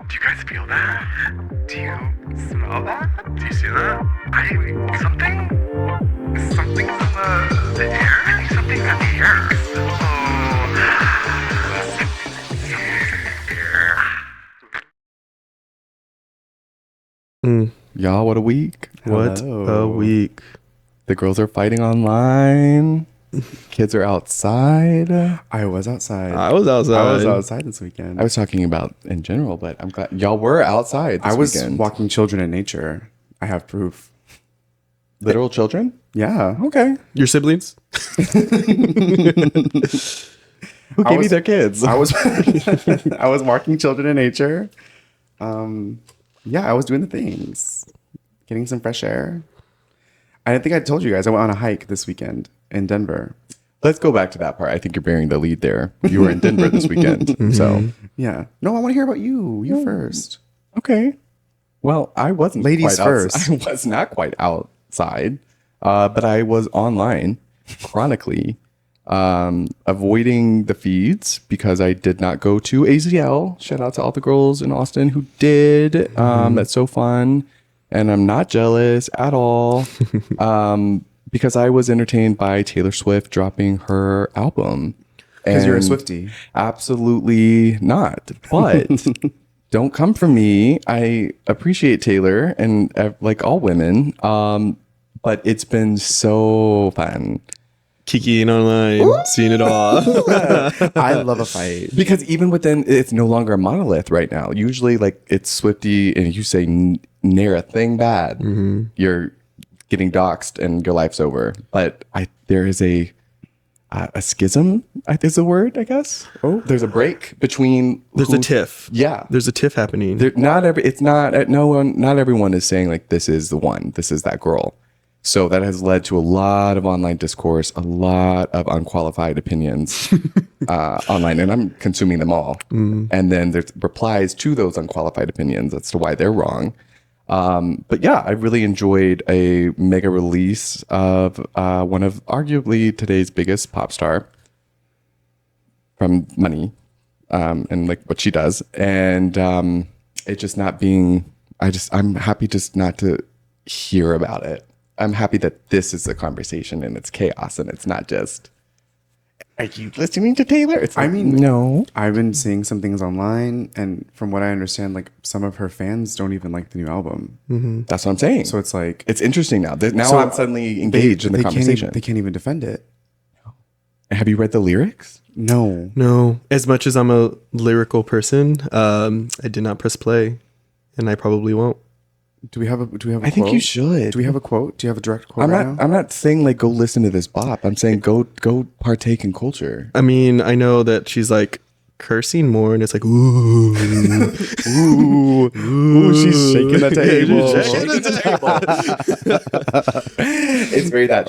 Do you guys feel that? Do you smell that? Do you see that? Something's in the air. Something's in the air. Y'all, what a week. What a week. The girls are fighting online. Kids are outside. I was outside. I was outside this weekend. I was talking about in general, but I'm glad y'all were outside this weekend. Walking children in nature. I have proof. Literal children? Yeah. Okay. Your siblings? Who gave you their kids? I was I was walking children in nature. Yeah, I was doing the things. Getting some fresh air. I think I told you guys I went on a hike this weekend in Denver. Let's go back to that part. I think you're bearing the lead there. You were in Denver this weekend. So, yeah. No, I want to hear about you. You first. okay. Well, I wasn't Ladies quite first. I was not quite outside, but I was online chronically avoiding the feeds because I did not go to AZL. Shout out to all the girls in Austin who did. That's so fun. And I'm not jealous at all because I was entertained by Taylor Swift dropping her album. Because you're a And Swiftie. Absolutely not. But don't come for me. I appreciate Taylor and like all women. But it's been so fun. Kikiing online, seeing it all. I love a fight. Because even within, it's no longer a monolith right now. Usually, like, it's Swiftie and you say near a thing bad, you're getting doxxed and your life's over. But there is a schism, is the word, I guess. Oh, there's a break between. There's a tiff. Yeah, There's a tiff happening. not everyone is saying like this is the one, this is that girl. So that has led to a lot of online discourse, a lot of unqualified opinions online, and I'm consuming them all. And then there's replies to those unqualified opinions as to why they're wrong. But yeah, I really enjoyed a mega release of one of arguably today's biggest pop star from Money, and like what she does. And it just not being, I'm happy just not to hear about it. I'm happy that this is a conversation and it's chaos and it's not just, are you listening to Taylor? It's like, no. I've been seeing some things online, and from what I understand, like some of her fans don't even like the new album. That's what I'm saying. So it's like it's interesting now. Now So I'm suddenly engaged in the conversation. They can't even defend it. Have you read the lyrics? No. No. As much as I'm a lyrical person, I did not press play, and I probably won't. Do we have a I think you should. Do we have a quote? Do you have a direct quote now? I'm not saying like go listen to this bop. I'm saying go partake in culture. I mean, I know that she's like cursing more, and it's like, ooh, Ooh, she's shaking the table. It's very that.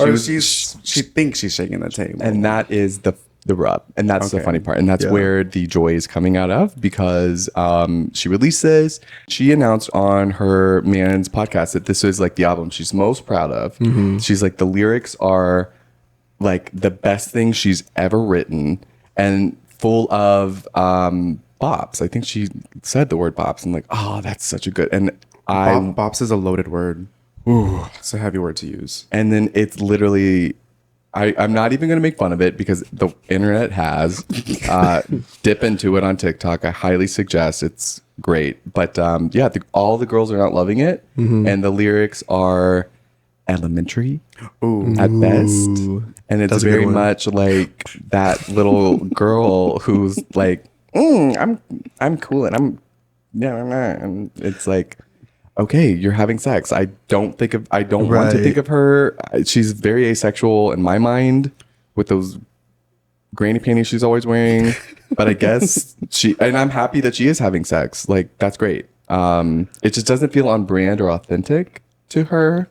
She thinks she's shaking the table. And that is the rub, and that's the Okay. funny part, and that's Yeah. where the joy is coming out of, because she released this. She announced on her man's podcast that this is like the album she's most proud of. She's like, the lyrics are like the best thing she's ever written, and full of bops. I think she said the word bops, and like, oh, that's such a good. And Bops is a loaded word. Ooh, it's a heavy word to use. and then it's literally. I'm not even going to make fun of it because the internet has. Dip into it on TikTok. I highly suggest. It's great. But yeah, all the girls are not loving it. And the lyrics are elementary at best. And it's That's a good very one. much like that little girl who's like, I'm cool and and it's like, okay, you're having sex. I don't want to Right. think of her. She's very asexual in my mind with those granny panties she's always wearing. But I guess and I'm happy that she is having sex. Like, that's great. It just doesn't feel on brand or authentic to her.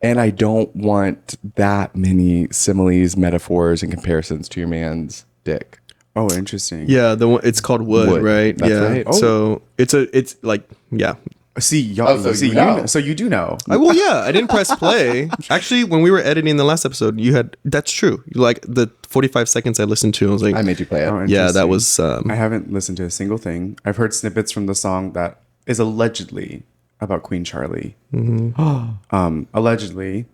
And I don't want that many similes, metaphors, and comparisons to your man's dick. Oh, interesting. Yeah, the one it's called Wood, Wood. right? That's yeah. right. Oh. So it's like, yeah. See, y'all. Oh, so see, you know. so you do know. Well, yeah, I didn't press play. Actually, when we were editing the last episode, you had. That's true. Like the 45 seconds I listened to, I was like, I made you play it. Oh, yeah, that interesting. was. I haven't listened to a single thing. I've heard snippets from the song that is allegedly about Queen Charlie. Allegedly.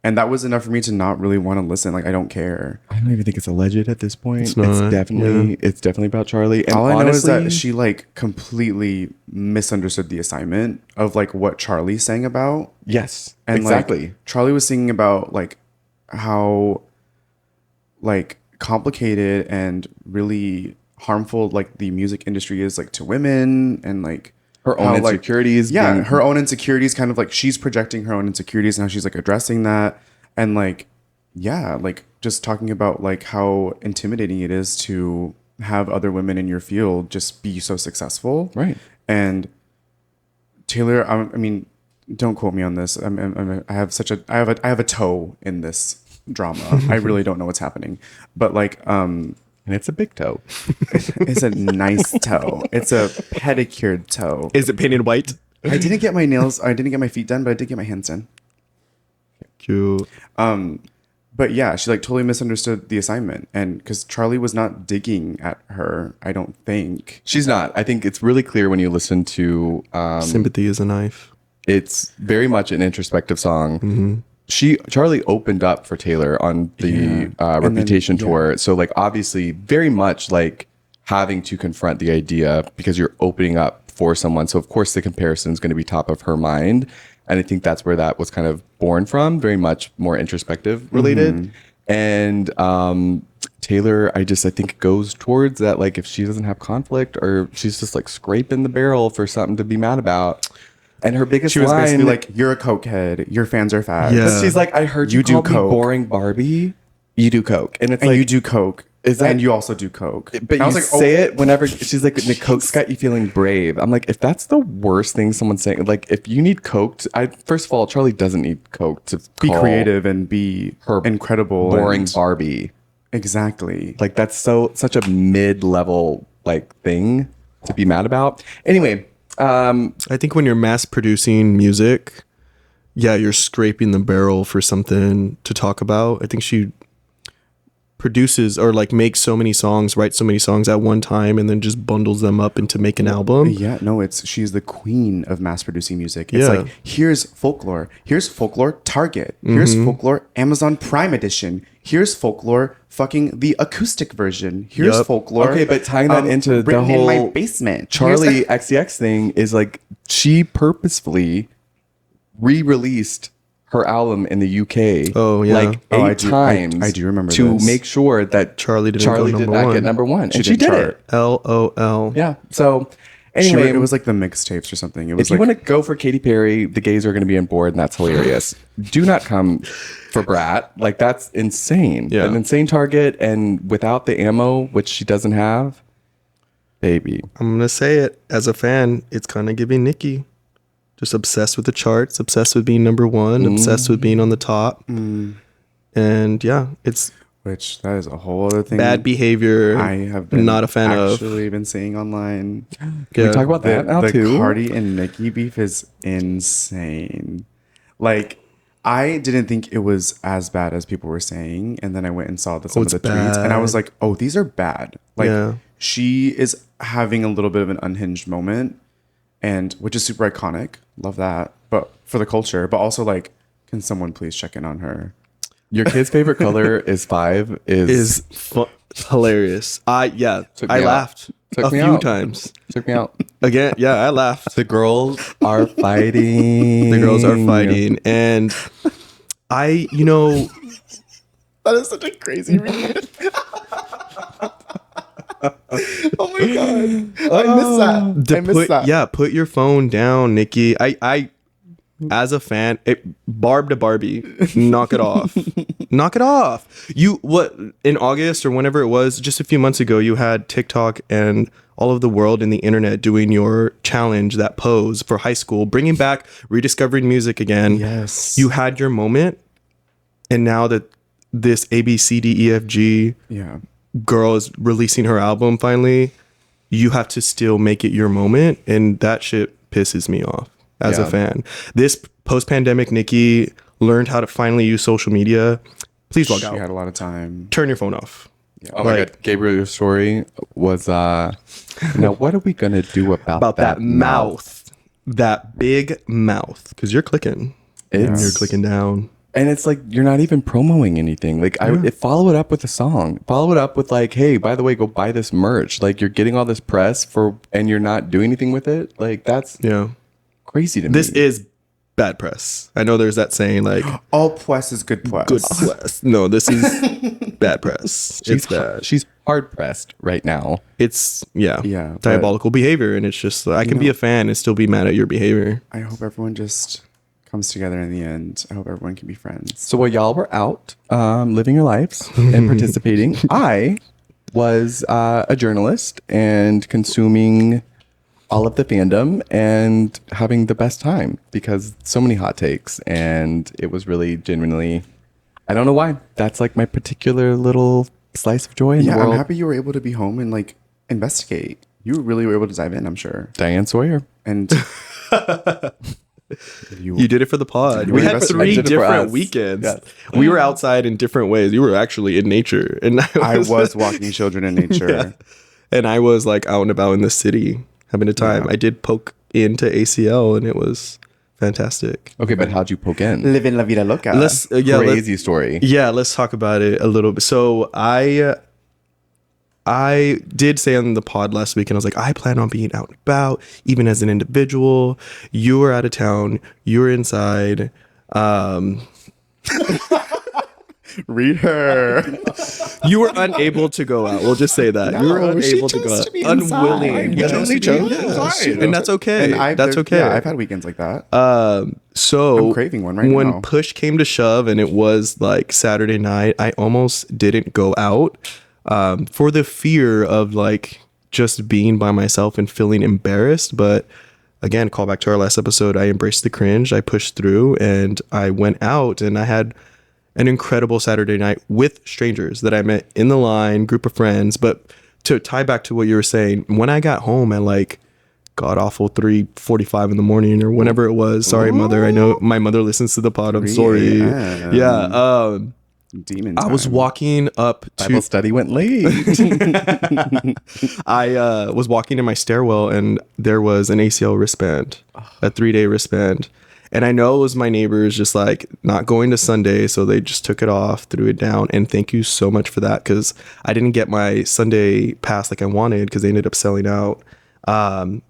And that was enough for me to not really want to listen. Like, I don't care. I don't even think it's alleged at this point. It's, not, definitely about Charlie. And All I know is honestly, that she like completely misunderstood the assignment of like what Charlie sang about. yes, And exactly. like Charlie was singing about like how like complicated and really harmful like the music industry is like to women, and like Her own how, like, insecurities. yeah, being- her own insecurities, kind of like she's projecting her own insecurities and how she's like addressing that, and like yeah, like just talking about like how intimidating it is to have other women in your field just be so successful. Right. And Taylor, I mean, don't quote me on this. I have a toe in this drama. I really don't know what's happening, but like, and it's a big toe. it's a nice toe. It's a pedicured toe. Is it painted white? I didn't get my nails. I didn't get my feet done, but I did get my hands done. Cute. But yeah, she like totally misunderstood the assignment, and because Charlie was not digging at her, I don't think. She's not. I think it's really clear when you listen to. Sympathy is a knife. It's very much an introspective song. Charlie opened up for Taylor on the Reputation tour, so like obviously very much like having to confront the idea because you're opening up for someone. So of course the comparison is going to be top of her mind, and I think that's where that was kind of born from. Very much more introspective related, and Taylor, I think goes towards that. Like if she doesn't have conflict, or she's just like scraping the barrel for something to be mad about. And her biggest She was line, basically like, "You're a cokehead. Your fans are fat. Yeah. but she's like, I heard you, You do call me coke. boring Barbie. You do coke, and it's And like you do coke. Is that- and you also do coke." But I you was like, say it whenever she's like, the coke's got you feeling brave. I'm like, if that's the worst thing someone's saying, like if you need coke, first of all, Charlie doesn't need coke to be call creative and be her incredible, boring and- Barbie. Exactly. Like that's such a mid-level like thing to be mad about. Anyway, I think when you're mass producing music, yeah, you're scraping the barrel for something to talk about. I think she produces or like makes so many songs, writes so many songs at one time, and then just bundles them up into make an album. Yeah, no, she's the queen of mass producing music. It's Yeah. like, here's folklore Target, here's folklore Amazon Prime Edition, here's folklore fucking the acoustic version, here's Yup. folklore. Okay, but tying that into the written in my whole basement. Charlie XCX thing is like she purposefully re-released her album in the UK. Oh, yeah. like Oh, I 8 do- times. I do remember to this. make sure that Charlie did not one. get number one, and she didn't did chart. it. LOL. Yeah. So Anyway, anyway, it was like the mixtapes or something. It was if you like, want to go for Katy Perry, the gays are going to be on board, and that's hilarious. Do not come for Brat. Like that's insane. Yeah. An insane target, and without the ammo, which she doesn't have, baby. I'm gonna say it as a fan, it's kind of giving Nicki. Just obsessed with the charts, obsessed with being number one, obsessed with being on the top. And yeah, it's which that is a whole other thing. bad behavior. I have been not a fan of. actually been seeing online. Can we talk about that now the too? Cardi and Nicki beef is insane. Like, I didn't think it was as bad as people were saying, and then I went and saw some of it's the tweets, and I was bad. like, "Oh, these are bad." Like, Yeah. she is having a little bit of an unhinged moment, and which is super iconic. Love that, but for the culture, but also like, can someone please check in on her? Your kid's favorite color is 5. Is hilarious. I me out. laughed Took a me few out. times. Took me out. Again, yeah, I laughed. The girls are fighting. The girls are fighting, and I, That is such a crazy read. Oh my god, I miss that. I miss that. Yeah, put your phone down, Nikki. I as a fan, Barb to Barbie, knock it off. Knock it off. What in August or whenever it was, just a few months ago, you had TikTok and all of the world and the internet doing your challenge, that pose for high school, bringing back rediscovering music again. Yes. You had your moment, and now that this ABCDEFG Yeah. girl is releasing her album finally, you have to still make it your moment, and that shit pisses me off as a Yeah. fan. This post-pandemic Nicki learned how to finally use social media. Please log She out. had a lot of time. Turn your phone off. Oh my Like- god, Gabriel, your story was now what are we gonna do about That mouth. That big mouth. Because you're clicking. And It's- you're clicking down. And it's like you're not even promoting anything. Like follow it up with a song. Follow it up with like, hey, by the way, go buy this merch. Like you're getting all this press and you're not doing anything with it. Like that's Yeah. crazy to me. This is bad press. I know there's that saying like All press is good press. good press. No, this is bad press. It's bad. She's hard pressed right now. It's yeah, Yeah, but- diabolical behavior, and it's just I can be a fan and still be mad at your behavior. I hope everyone just comes together in the end. I hope everyone can be friends. So while y'all were out living your lives and participating, I was a journalist and consuming all of the fandom and having the best time because so many hot takes and it was really genuinely, I don't know why. That's like my particular little slice of joy in Yeah, the world. I'm happy you were able to be home and like investigate. You really were able to dive in, I'm sure. Diane Sawyer. And You did it for the pod. You We had invested- I 3 did it for different us. weekends. Yes. We were outside in different ways. You were actually in nature, and I was walking children in nature. Yeah. And I was like out and about in the city having a time. I did poke into ACL, and it was fantastic. Okay, but how'd you poke in? Living la vida loca. Let's Crazy story. let's talk about it a little bit. So I did say on the pod last week, and I was like, I plan on being out and about, even as an individual. You were out of town. You were inside. Read her. You were unable to go out. We'll just say that. You were No, she unable to chose go out. to be inside. Unwilling. You only chose inside. And that's okay. And That's okay. Yeah, I've had weekends like that. So I'm craving one right when now. push came to shove and it was like Saturday night, I almost didn't go out for the fear of like just being by myself and feeling embarrassed. But again, call back to our last episode. I embraced the cringe. I pushed through and I went out and I had an incredible Saturday night with strangers that I met in the line, group of friends. But to tie back to what you were saying, when I got home at like god awful 3:45 in the morning or whenever it was, sorry mother, I know my mother listens to the pod, I'm sorry. Yeah. Demon I was time. walking up Bible to study went late. I was walking in my stairwell and there was an ACL wristband, a 3-day wristband. And I know it was my neighbors just like not going to Sunday. So they just took it off, threw it down. And thank you so much for that. Cause I didn't get my Sunday pass like I wanted because they ended up selling out.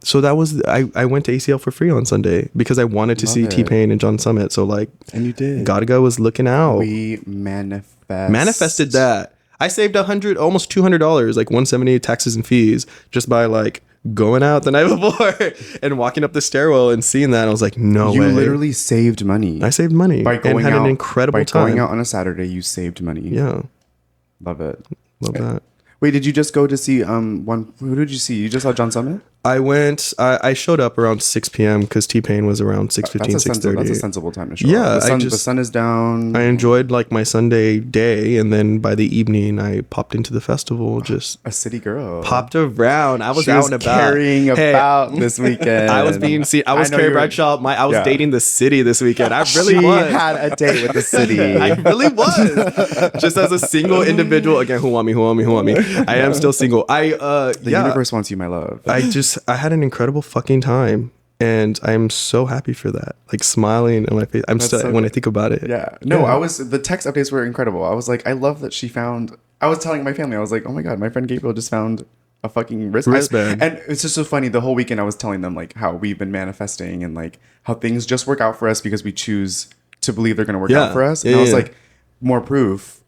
So that was, I went to ACL for free on Sunday because I wanted to see it. T-Pain and John Summit. So like, And you did. Gotta was looking out. We Manifested that. I saved almost $200, like $178 taxes and fees just by like going out the night before and walking up the stairwell and seeing that. I was like, no You way. literally saved money. I saved money by going and had out, an incredible by time. going out on a Saturday, you saved money. Yeah, Love it. love that. Wait, did you just go to see who did you see? You just saw John Summit? I showed up around 6 p.m. because T-Pain was around 6:15, That's a 6:30. sensible time to show Yeah, up. I The just- sun is down. I enjoyed like my Sunday day, and then by the evening, I popped into the festival. Just a city girl. popped around. I was She out was and about. carrying Hey, about this weekend. I was being seen. I was know Carrie you were- Bradshaw. I was Yeah. dating the city this weekend. I really she was. had a date with the city. I really was. Just as a single individual. Again, who want me? I am still single. The universe wants you, my love. I had an incredible fucking time. And I'm so happy for that. Like smiling on my face. I'm still, so when I good. think about it. Yeah. No, the text updates were incredible. I was like, I love that she found, I was telling my family, I was like, oh my God, my friend Gabriel just found a fucking wristband. And it's just so funny. The whole weekend I was telling them like how we've been manifesting and like how things just work out for us because we choose to believe they're going to work Yeah. out for us. And Yeah, I was yeah. like, more proof.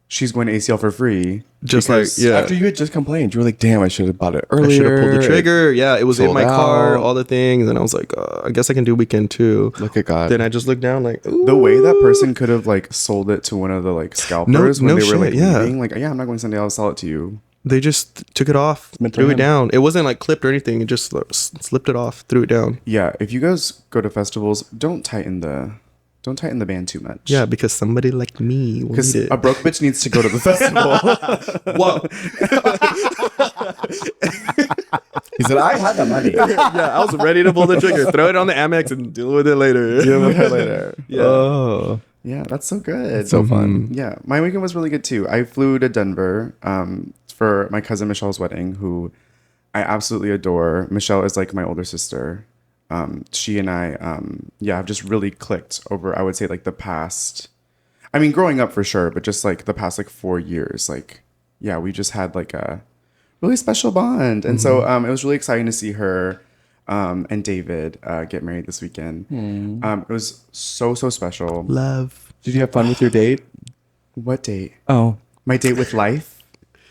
She's going to ACL for free. Just because- like, yeah. After you had just complained, you were like, damn, I should have bought it I earlier. should have pulled the trigger. Yeah, it was in Sold my car, out. all the things. And I was like, I guess I can do weekend too. Look at God. Then I just looked down like, ooh. The way that person could have like sold it to one of the like scalpers when no they were like shit, yeah. leaving, like, yeah, I'm not going Sunday, I'll sell it to you. They just took it off, meant for threw it him. down. It wasn't like clipped or anything. It just slipped it off, threw it down. Yeah, if you guys go to festivals, don't tighten the band too much. Yeah, because somebody like me will because need it. a broke bitch needs to go to the festival. Whoa. He said, I had the money. Yeah, I was ready to pull the trigger, throw it on the Amex, and deal with it later. Deal with her later. Yeah. Oh, Yeah, that's so good. so fun. Yeah, my weekend was really good too. I flew to Denver for my cousin Michelle's wedding, who I absolutely adore. Michelle is like my older sister. She and I, have just really clicked over, I would say, like the past. I mean, growing up for sure, but just like the past like 4 years, like, yeah, we just had like a really special bond. And so it was really exciting to see her and David get married this weekend. It was so special. Love. Did you have fun with your date? What date? Oh, My date with life.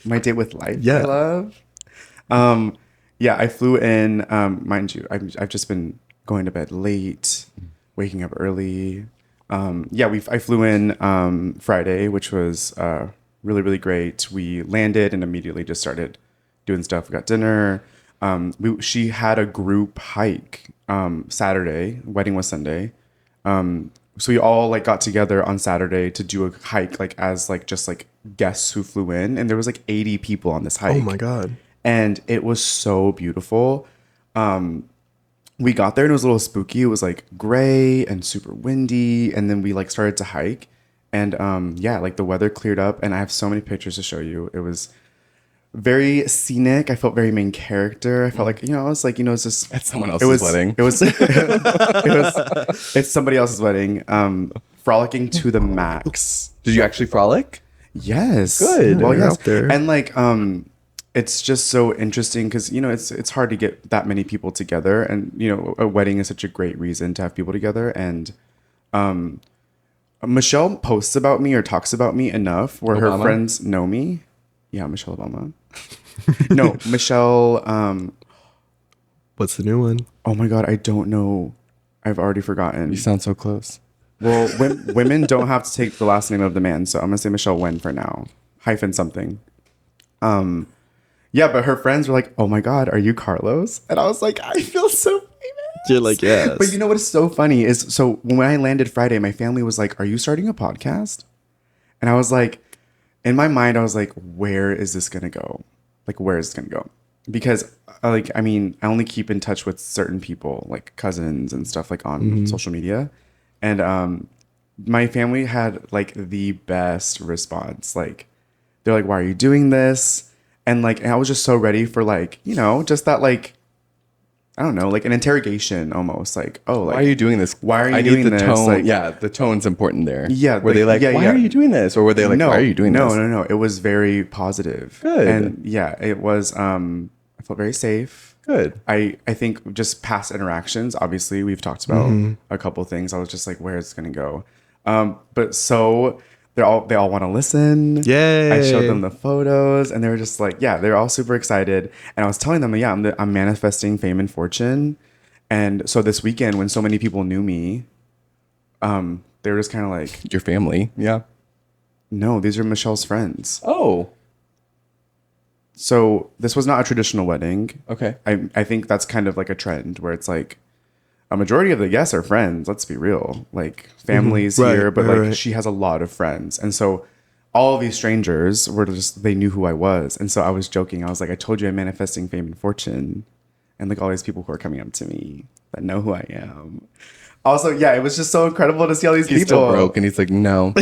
My date with life. Yeah. I love. Yeah, I flew in. Mind you, I've just been going to bed late, waking up early. I flew in Friday, which was really great. We landed and immediately just started doing stuff. We got dinner. She had a group hike Saturday. Wedding was Sunday. So we all like got together on Saturday to do a hike, like as like just like guests who flew in, and there was like 80 people on this hike. Oh my God. And it was so beautiful. We got there and it was a little spooky. It was like gray and super windy, and then we like started to hike, and like the weather cleared up, and I have so many pictures to show you. It was very scenic. I felt very main character. I felt like, I was like, it's just at someone else's wedding. It was it's somebody else's wedding. Frolicking to the max. Did you actually frolic? Yes. Good. Well, You're yes. out there. And like it's just so interesting because it's hard to get that many people together, and a wedding is such a great reason to have people together. And Michelle posts about me or talks about me enough where Obama? her friends know me. Yeah, Michelle Obama. No, Michelle. What's the new one? Oh my God, I don't know. I've already forgotten. You sound so close. Well, women don't have to take the last name of the man, so I'm gonna say Michelle Wen for now. Hyphen something. Yeah, but her friends were like, "Oh my God, are you Carlos?" And I was like, "I feel so famous." You're like, yes. But you know what is so funny is, so when I landed Friday, my family was like, "Are you starting a podcast?" And I was like, in my mind, I was like, "Where is this gonna go? Like, where is it gonna go?" Because I only keep in touch with certain people, like cousins and stuff, like on social media, and my family had like the best response. Like, they're like, "Why are you doing this?" And like, and I was just so ready for like, just that like, I don't know, like an interrogation almost. Like, oh, like, Why are you doing this? Why are you I doing need the this? tone. Like, Yeah, the tone's important there. Yeah, Were they like, why are you doing this? Or were they like, why are you doing this? No. It was very positive. Good. And yeah, it was. I felt very safe. Good. I think just past interactions. Obviously, we've talked about a couple things. I was just like, where is it gonna go? But so they all want to listen. Yay. I showed them the photos, and they were just like, yeah, they're all super excited. And I was telling them, yeah, I'm manifesting fame and fortune. And so this weekend, when so many people knew me, they were just kind of like, Your family. Yeah. no, these are Michelle's friends. Oh, So this was not a traditional wedding. okay. I think that's kind of like a trend where it's like a majority of the guests are friends. Let's be real, like families Right, here, but right, like right. she has a lot of friends, and so all of these strangers were just, they knew who I was, and so I was joking. I was like, I told you I'm manifesting fame and fortune, and like all these people who are coming up to me that know who I am. Also, yeah, it was just so incredible to see all these He's people. still broke, and he's like, no.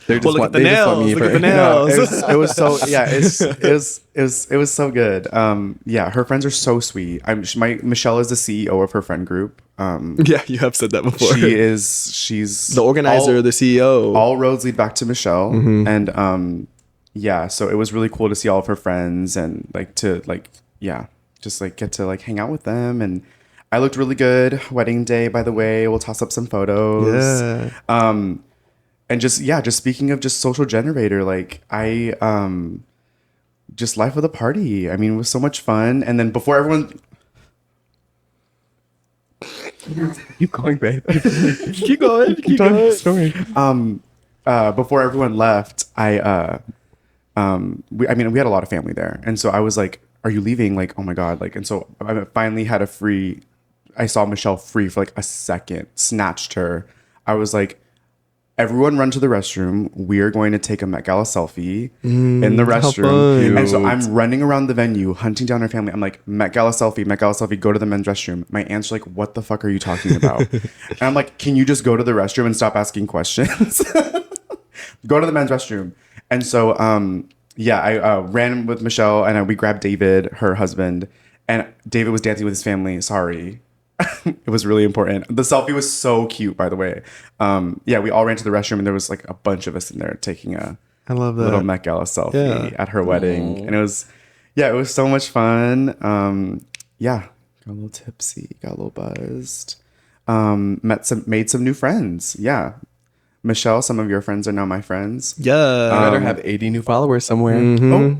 They're just Well, look at the they just want nails. me Look at for- the No, nails. it was so, yeah, it was so good. Yeah, her friends are so sweet. Michelle is the CEO of her friend group. Yeah, you have said that before. She's the organizer, all, the CEO. all roads lead back to Michelle. And yeah, so it was really cool to see all of her friends and like to like, yeah, just like get to like hang out with them. And I looked really good. Wedding day, by the way. We'll toss up some photos. Yeah. And just, yeah, just speaking of just social generator, like I just life of the party. I mean, it was so much fun. And then before everyone, Keep going, babe. Keep going. Keep going. Story. before everyone left, we had a lot of family there. And so I was like, are you leaving? Like, oh my God. Like, and so I finally had I saw Michelle free for like a second, snatched her. I was like, everyone run to the restroom. We're going to take a Met Gala selfie in the how restroom. fun. And so I'm running around the venue, hunting down our family. I'm like, Met Gala selfie, go to the men's restroom. My aunts are like, what the fuck are you talking about? And I'm like, can you just go to the restroom and stop asking questions? Go to the men's restroom. And so, I ran with Michelle and we grabbed David, her husband. And David was dancing with his family. Sorry. It was really important. The selfie was so cute, by the way. We all ran to the restroom and there was like a bunch of us in there taking a I love that. little Met Gala selfie at her wedding. And it was so much fun. Got a little tipsy, got a little buzzed. Made some new friends. Yeah. Michelle, some of your friends are now my friends. Yeah. I better have 80 new followers somewhere. Oh,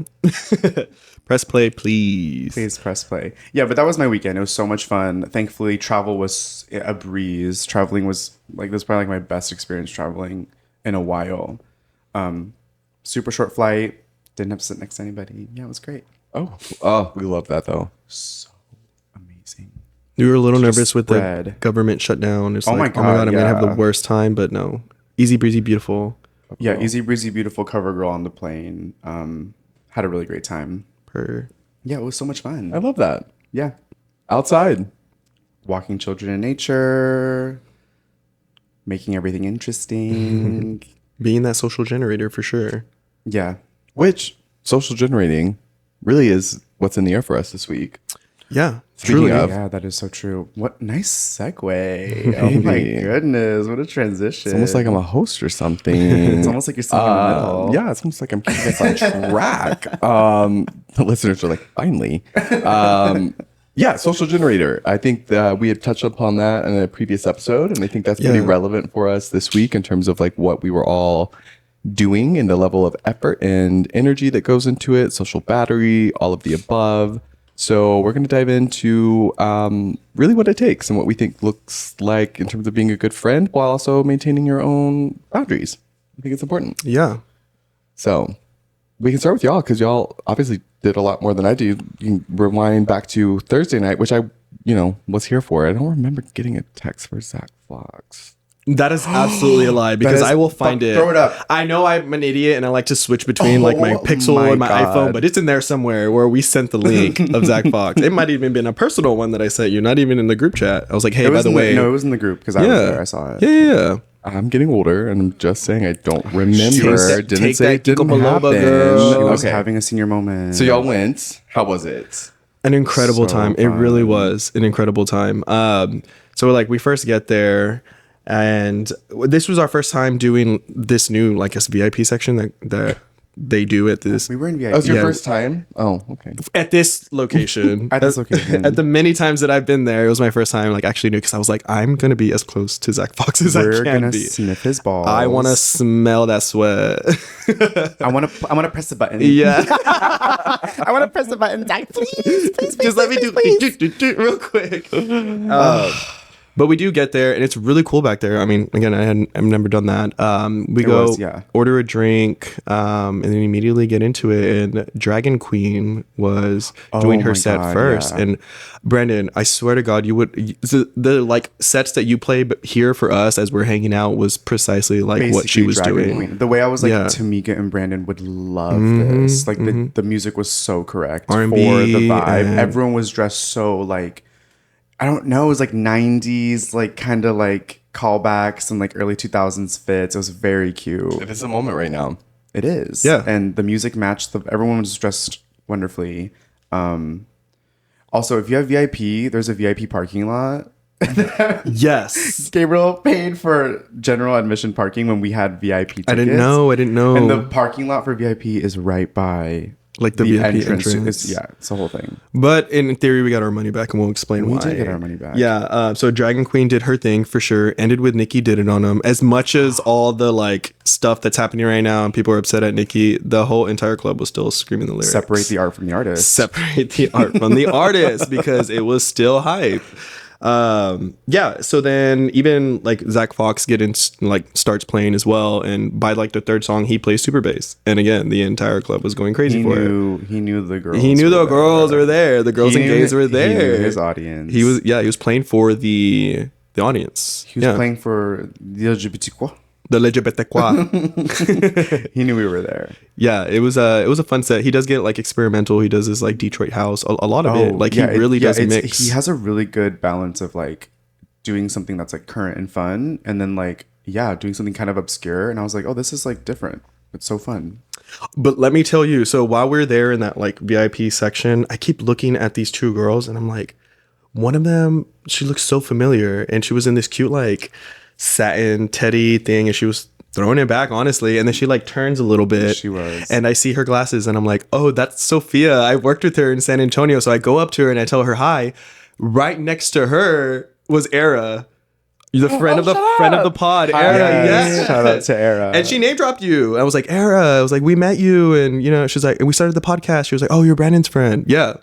Press play, please. please press play. Yeah, but that was my weekend. It was so much fun. Thankfully, travel was a breeze. Traveling was this was probably like my best experience traveling in a while. Super short flight. Didn't have to sit next to anybody. Yeah, it was great. Oh, we love that though. So amazing. We were a little nervous with the spread. government shutdown. It's Oh like, my oh my God, god, I'm gonna have the yeah. worst time, but no, easy breezy, beautiful. Yeah, easy breezy, beautiful cover girl on the plane. Had a really great time. Yeah, it was so much fun. I love that. Yeah. Outside. Walking children in nature, making everything interesting. Being that social generator for sure. Yeah. Which social generating really is what's in the air for us this week. Yeah, Speaking truly. of- Yeah, that is so true. What nice segue. Oh my Baby. goodness. What a transition. It's almost like I'm a host or something. It's almost like you're sitting in the middle. Yeah, it's almost like I'm keeping us on track. The listeners are like, finally. Social generator. I think that we had touched upon that in a previous episode, and I think that's pretty Yeah. relevant for us this week in terms of like what we were all doing and the level of effort and energy that goes into it, social battery, all of the above. So we're going to dive into really what it takes and what we think looks like in terms of being a good friend while also maintaining your own boundaries. I think it's important. Yeah. So we can start with y'all because y'all obviously did a lot more than I do. You can rewind back to Thursday night, which I, was here for. I don't remember getting a text for Zach Fox. That is absolutely a lie because is- I will find it. throw it up. I know I'm an idiot and I like to switch between like my Oh Pixel my and my God. iPhone, but it's in there somewhere where we sent the link of Zach Fox. It might even been a personal one that I sent you, not even in the group chat. I was like, hey, It by was the way. no, it was in the group because I was there. I saw it. Yeah. I'm getting older and I'm just saying I don't remember. Take Didn't say that it didn't Ginkgo biloba, happen. girl. She was Okay. having a senior moment. So y'all went. How was it? An incredible So time. It really fun. was an incredible time. So like we first get there and this was our first time doing this new like this VIP section that they do at this we were in VIP. That was your Yeah. first time? Oh, okay. at this location. At this location. At the many times that I've been there, it was my first time like actually new because I was like, I'm gonna be as close to Zach Fox as We're I can gonna be. sniff his balls. I want to smell that sweat. I want to press the button. Yeah. I want to press the button. Zach, please, Just let me do real quick. But we do get there, and it's really cool back there. I mean, again, I've never done that. We go order a drink, and then immediately get into it. And Dragon Queen was doing her my set God, first. yeah. And Brandon, I swear to God, you would the like sets that you play here for us as we're hanging out was precisely like what she Basically was Dragon doing. Queen. The way I was like, Yeah. Tamika and Brandon would love this. Like the music was so correct R&B for the vibe. and- Everyone was dressed so like, I don't know, it was like 90s, like kind of like callbacks and like early 2000s fits. It was very cute. It is a moment right now. It is. Yeah. And the music matched everyone was dressed wonderfully. Also, if you have VIP, there's a VIP parking lot. Yes. Gabriel paid for general admission parking when we had VIP tickets. I didn't know. And the parking lot for VIP is right by Like the VIP entrance. It's the whole thing. But in theory, we got our money back, and we'll explain why. We did get our money back. Yeah. So Dragon Queen did her thing for sure. Ended with Nicki did it on them. As much as all the like stuff that's happening right now, and people are upset at Nicki, the whole entire club was still screaming the lyrics. Separate the art from the artist. Separate the art from the artist because it was still hype. So then even like Zach Fox starts playing as well, and by like the third song he plays super bass, and again the entire club was going crazy for it. He knew the girls. He knew the were girls there. were there. The girls He and knew- gays were he there. knew his audience. He was playing for the audience. He was playing for the LGBTQ. the LGBTQ. He knew we were there. Yeah, it was a fun set. He does get like experimental. He does this like Detroit house, a lot of it. Like he really does mix. He has a really good balance of like doing something that's like current and fun, and then like doing something kind of obscure. And I was like, oh, this is like different. It's so fun. But let me tell you, so while we're there in that like VIP section, I keep looking at these two girls, and I'm like, one of them, she looks so familiar, and she was in this cute like satin teddy thing, and she was throwing it back, honestly, and then she like turns a little bit. She was. And I see her glasses, and I'm like, oh, that's Sophia. I worked with her in San Antonio. So I go up to her and I tell her hi. Right next to her was Era, the friend of the pod. Era, yes. Shout out to Era. And she name dropped you. I was like, Era. I was like, we met you, and you know, she's like, and we started the podcast. She was like, oh, you're Brandon's friend. Yeah.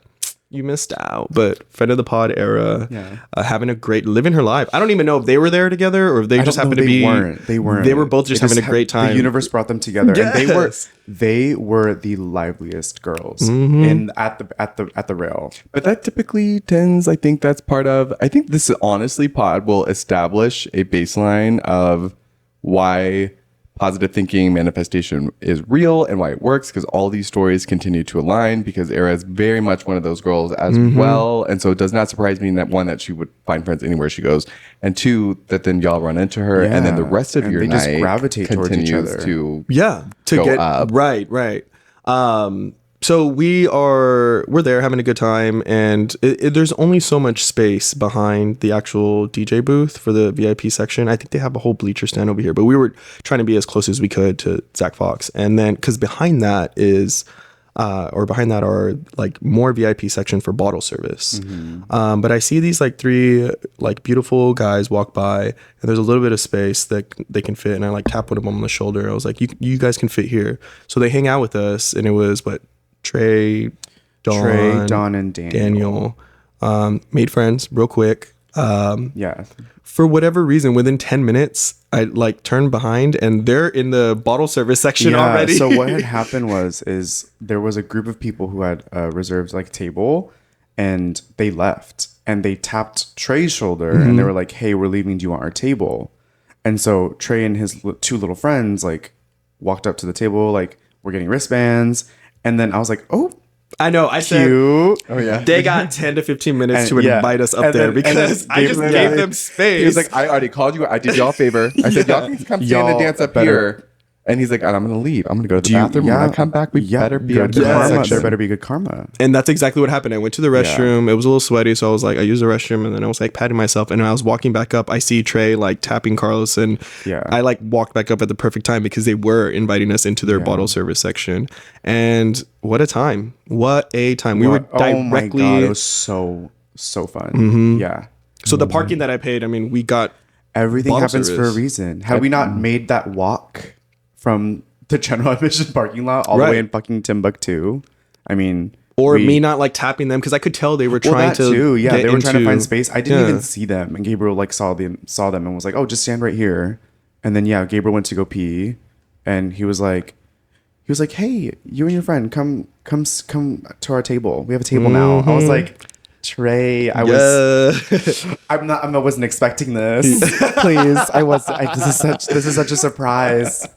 You missed out, but friend of the pod, Era, having a great, living her life. I don't even know if they were there together or if they just happened to be. They weren't. They were both just having a great time. The universe brought them together, and they were the liveliest girls in at the rail. But that typically tends, I think that's part of, I think this is honestly pod will establish a baseline of why positive thinking manifestation is real and why it works, because all these stories continue to align, because Era is very much one of those girls as well. And so it does not surprise me that one, that she would find friends anywhere she goes, and two, that then y'all run into her, and then the rest of your they night just gravitate towards each other. to to get up. right. So we're there having a good time, and there's only so much space behind the actual DJ booth for the VIP section. I think they have a whole bleacher stand over here, but we were trying to be as close as we could to Zach Fox. And then, because behind that are like more VIP section for bottle service. But I see these like three like beautiful guys walk by, and there's a little bit of space that they can fit. And I like tap one of them on the shoulder. I was like, you guys can fit here. So they hang out with us, and it was Trey, Dawn, and Daniel. Made friends real quick. For whatever reason, within 10 minutes, I like turned behind, and they're in the bottle service section already. So what had happened is there was a group of people who had reserved like table, and they left, and they tapped Trey's shoulder, and they were like, "Hey, we're leaving. Do you want our table?" And so Trey and his two little friends like walked up to the table, like, we're getting wristbands. And then I was like, oh, I know. I said, cute. Oh, yeah. They got 10 to 15 minutes to invite us up there because I just gave them space. He was like, I already called you. I did y'all a favor. I said, y'all can come stand and dance up here. And he's like, I'm going to leave. I'm going to go to the bathroom. When I come back, we better be good karma. There better be good karma. And that's exactly what happened. I went to the restroom. It was a little sweaty. So I was like, I used the restroom. And then I was like patting myself. And when I was walking back up, I see Trey like tapping Carlos. And I like walked back up at the perfect time because they were inviting us into their bottle service section. And what a time. What a time. We were directly. Oh my God. It was so fun. Yeah. So the parking that I paid, I mean, we got. Everything happens for a reason. Had we not made that walk from the general admission parking lot all the way in fucking Timbuktu, I mean, or me not like tapping them because I could tell they were trying to too. Yeah, they were trying to find space. I didn't even see them, and Gabriel like saw them and was like, "Oh, just stand right here." And then Gabriel went to go pee, and he was like, "Hey, you and your friend, come to our table. We have a table now." I was like, Trey, I wasn't expecting this. Please, this is such a surprise.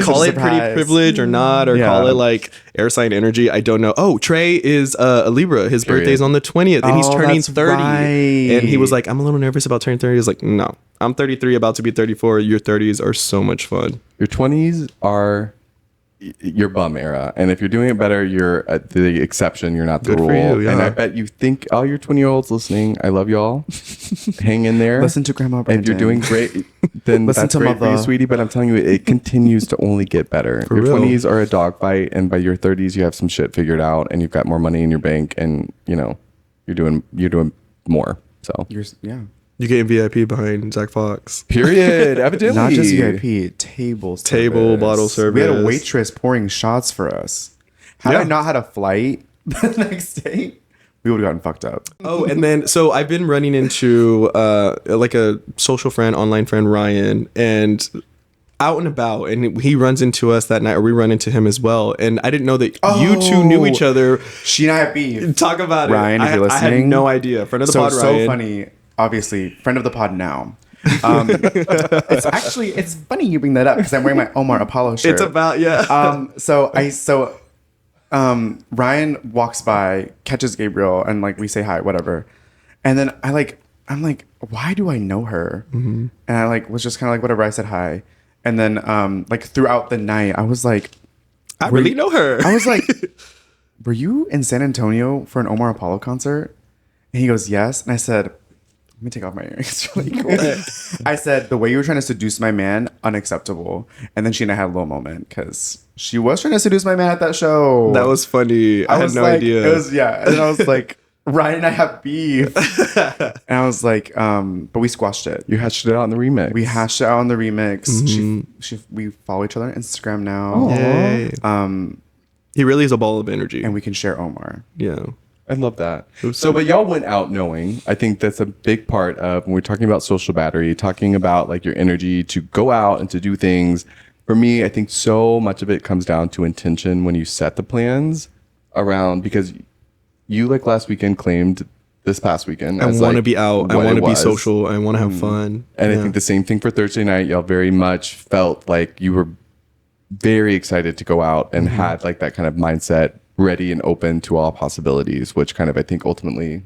Call it pretty privilege or not, or call it like air sign energy. I don't know. Oh, Trey is a Libra. His birthday's on the 20th, and he's turning 30. Right. And he was like, I'm a little nervous about turning 30. He's like, no, I'm 33, about to be 34. Your 30s are so much fun. Your 20s are your bum era, and if you're doing it better, you're the exception. You're not the rule. For you, and I bet you think all your 20-year-olds listening, I love y'all. Hang in there. Listen to Grandma Brandon. If you're doing great, then listen that's to great for you, sweetie. But I'm telling you, it continues to only get better. Your 20s are a dogfight, and by your 30s, you have some shit figured out, and you've got more money in your bank, and you're doing more. So You get VIP behind Zach Fox. Period. Evidently. Not just VIP, table bottle service. We had a waitress pouring shots for us. Had I not had a flight the next day, we would have gotten fucked up. Oh, and then, so I've been running into like a social friend, online friend, Ryan, and out and about, and he runs into us that night, or we run into him as well. And I didn't know that you two knew each other. She and I have beef. Talk about Ryan, it. if you're listening. I had no idea. Friend of the pod, Ryan. So funny. Obviously, friend of the pod now. It's funny you bring that up because I'm wearing my Omar Apollo shirt. It's about, yeah. Ryan walks by, catches Gabriel, and like we say hi, whatever. And then I'm like, why do I know her? Mm-hmm. And I like was just kind of like, whatever. I said hi. And then like throughout the night, I was like, I really know her. I was like, were you in San Antonio for an Omar Apollo concert? And he goes, yes. And I said, let me take off my earrings really quick. I said, the way you were trying to seduce my man, unacceptable. And then she and I had a little moment because she was trying to seduce my man at that show. That was funny. I had no idea. It was, yeah. And then I was like, Ryan and I have beef. And I was like, but we squashed it. You hashed it out in the remix. We hashed it out on the remix. We follow each other on Instagram now. Yay. He really is a ball of energy. And we can share Omar. Yeah. I love that. So, but y'all went out knowing, I think that's a big part of when we're talking about social battery, talking about like your energy to go out and to do things. For me, I think so much of it comes down to intention when you set the plans around, because you like last weekend claimed this past weekend. I want to like be out. I want to be social. I want to have fun. And I think the same thing for Thursday night. Y'all very much felt like you were very excited to go out and had like that kind of mindset ready and open to all possibilities, which kind of, I think ultimately,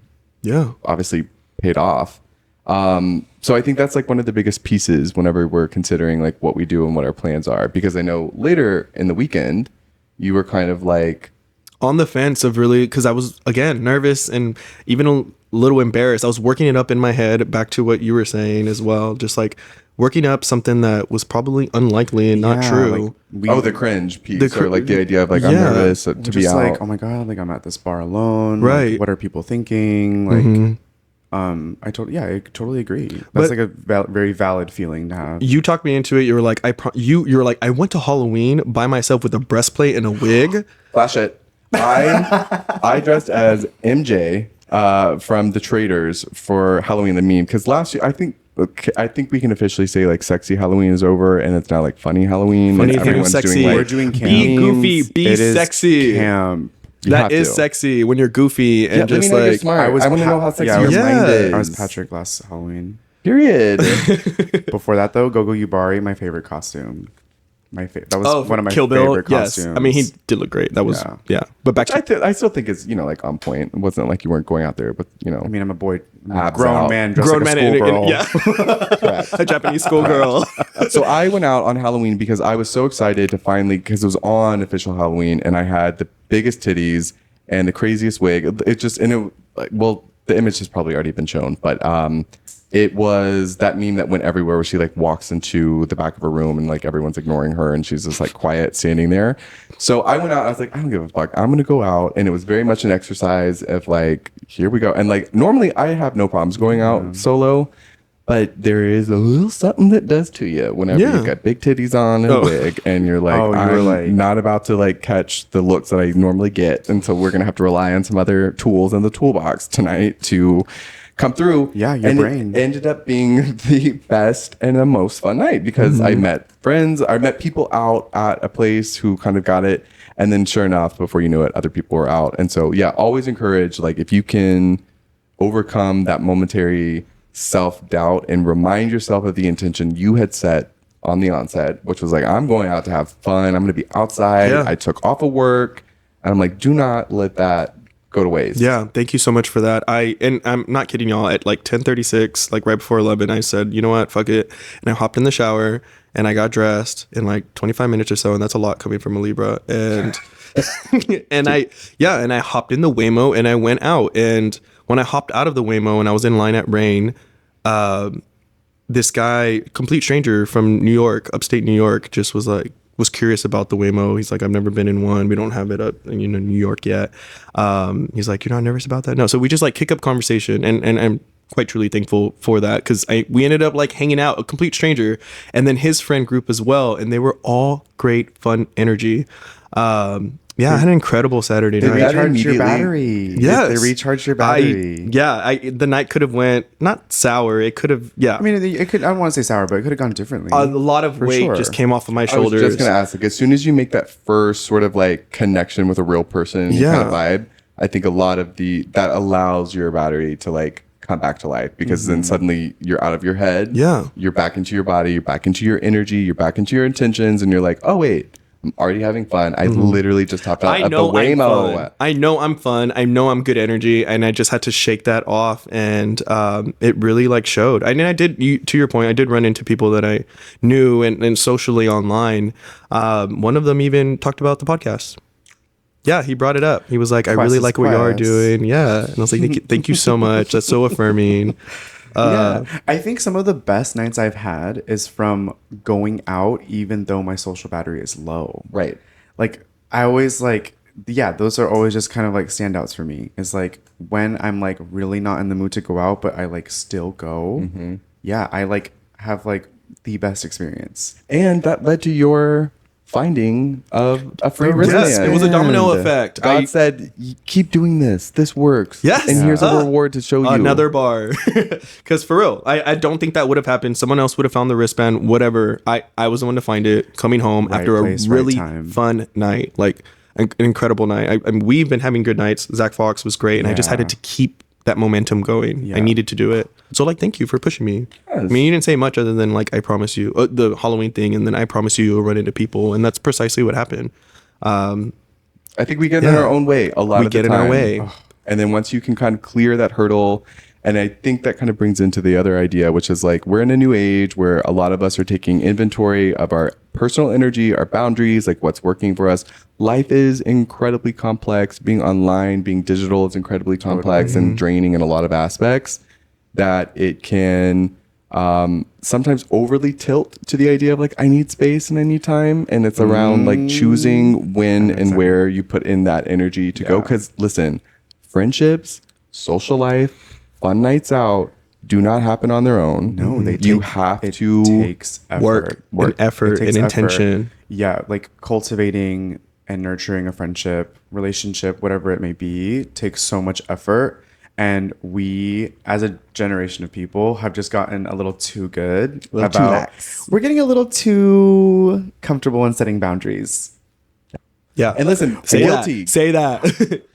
obviously paid off. So I think that's like one of the biggest pieces whenever we're considering like what we do and what our plans are, because I know later in the weekend, you were kind of like on the fence of really, because I was, again, nervous and even a little embarrassed. I was working it up in my head, back to what you were saying as well, just like working up something that was probably unlikely and not true. Like the cringe piece, or like the idea of like, I'm nervous to be out. Like, oh my God, like I'm at this bar alone. Right. Like, what are people thinking? Like, I totally agree. That's like a very valid feeling to have. You talked me into it. You were like, you were like, I went to Halloween by myself with a breastplate and a wig. Flash it. I dressed as MJ from the Traders for Halloween the meme, because last year I think we can officially say like sexy Halloween is over and it's now like funny Halloween. Funny and everyone's sexy. doing like, we're doing camp. Be goofy, be sexy. Camp. That is sexy when you're goofy and just let me know you're like smart. I want to know how sexy your Yes. mind is. I was Patrick last Halloween. Period. Before that though, Gogo Yubari, my favorite costume. That was one of my Kill Bill, favorite costumes. Yes. I mean, he did look great. That was But back I still think is like on point. It wasn't like you weren't going out there, but I mean, I'm a boy, Abs grown out. man dressed like a schoolgirl. a Japanese schoolgirl. So I went out on Halloween because I was so excited to finally, because it was on official Halloween and I had the biggest titties and the craziest wig. The image has probably already been shown, but it was that meme that went everywhere where she like walks into the back of a room and like everyone's ignoring her and she's just like quiet standing there. So I went out, I was like, I don't give a fuck. I'm going to go out. And it was very much an exercise of like, here we go. And like, normally I have no problems going out solo, but there is a little something that does to you whenever you've got big titties on and a wig and you're like, I'm not about to like catch the looks that I normally get. And so we're going to have to rely on some other tools in the toolbox tonight to come through. Yeah, your brain. It ended up being the best and the most fun night because I met friends. I met people out at a place who kind of got it. And then sure enough, before you knew it, other people were out. And so, yeah, always encourage, like if you can overcome that momentary self-doubt and remind yourself of the intention you had set on the onset, which was like, I'm going out to have fun. I'm going to be outside. Yeah. I took off of work. And I'm like, do not let that go to waste. Yeah, thank you so much for that. And I'm not kidding y'all. At like 10:36, like right before 11, I said, you know what, fuck it. And I hopped in the shower and I got dressed in like 25 minutes or so, and that's a lot coming from a Libra. And and I hopped in the Waymo and I went out. And when I hopped out of the Waymo and I was in line at Rain, this guy, complete stranger from New York, upstate New York, just was curious about the Waymo. He's like, I've never been in one. We don't have it up in New York yet. He's like, you're not nervous about that? No. So we just like kick up conversation, and I'm quite truly thankful for that, because we ended up like hanging out, a complete stranger, and then his friend group as well, and they were all great, fun energy. I had an incredible Saturday night. They recharged your battery. Yes. They recharged your battery. The night could have went not sour. It could have, I mean, it could. I don't want to say sour, but it could have gone differently. A lot of weight just came off of my shoulders. I was just gonna ask, like, as soon as you make that first sort of like connection with a real person kind of vibe, I think a lot of that allows your battery to like come back to life, because then suddenly you're out of your head. Yeah. You're back into your body. You're back into your energy. You're back into your intentions. And you're like, oh, wait, I'm already having fun. I literally just hopped out I of the know I'm Waymo. fun. I know I'm fun. I know I'm good energy, and I just had to shake that off, and it really like showed. I mean, to your point, I did run into people that I knew and socially online. One of them even talked about the podcast. Yeah, he brought it up. He was like, I really like what you are doing. Yeah. And I was like, Nikki, thank you so much. That's so affirming. Yeah, I think some of the best nights I've had is from going out, even though my social battery is low. Right. Like, I always like, yeah, those are always just kind of like standouts for me. It's like when I'm like really not in the mood to go out, but I like still go. Yeah, I like have like the best experience. And that led to your finding of a free wristband. Yes, it was a domino effect. God said, keep doing this. This works. Yes. And here's a reward to show you. Another bar. Because for real, I don't think that would have happened. Someone else would have found the wristband, whatever. I was the one to find it, coming home Right after place, a right really time. fun night. Like an incredible night. I mean, we've been having good nights. Zach Fox was great. And I just had Yeah. to keep that momentum going. Yeah. I needed to do it. So like, thank you for pushing me. I Yes. mean, you didn't say much other than like, I promise you the Halloween thing. And then I promise you, you'll run into people. And that's precisely what happened. I think we get in our own way a lot We of the get in our time. way. And then once you can kind of clear that hurdle, and I think that kind of brings into the other idea, which is like, we're in a new age where a lot of us are taking inventory of our personal energy, our boundaries, like what's working for us. Life is incredibly complex. Being online, being digital is incredibly complex and draining in a lot of aspects, that it can sometimes overly tilt to the idea of like, I need space and I need time. And it's around like choosing when and where you put in that energy to go. Because listen, friendships, social life, fun nights out do not happen on their own. No, you have to takes effort. work and effort It takes and effort. intention. Yeah, like cultivating and nurturing a friendship, relationship, whatever it may be, takes so much effort. And we, as a generation of people, have just gotten a little too good little too lax. We're getting a little too comfortable in setting boundaries. Yeah. And listen, Say guilty. that. Say that.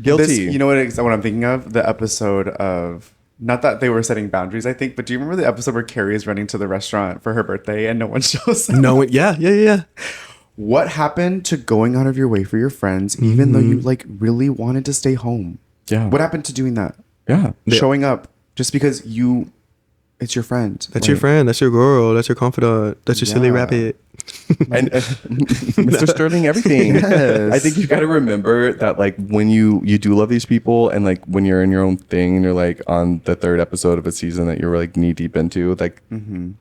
Guilty. This, you know what I'm thinking of? The episode of, not that they were setting boundaries, I think, but do you remember the episode where Carrie is running to the restaurant for her birthday and no one shows up? No, yeah. What happened to going out of your way for your friends, even though you like really wanted to stay home? Yeah. What happened to doing that? Yeah. Showing up just because it's your friend. That's your friend. That's your girl. That's your confidant. That's your silly Yeah. rabbit. And Mr. Sterling, everything. Yes. I think you got to remember that, like, when you do love these people, and like when you're in your own thing, and you're like on the third episode of a season that you're like knee deep into, like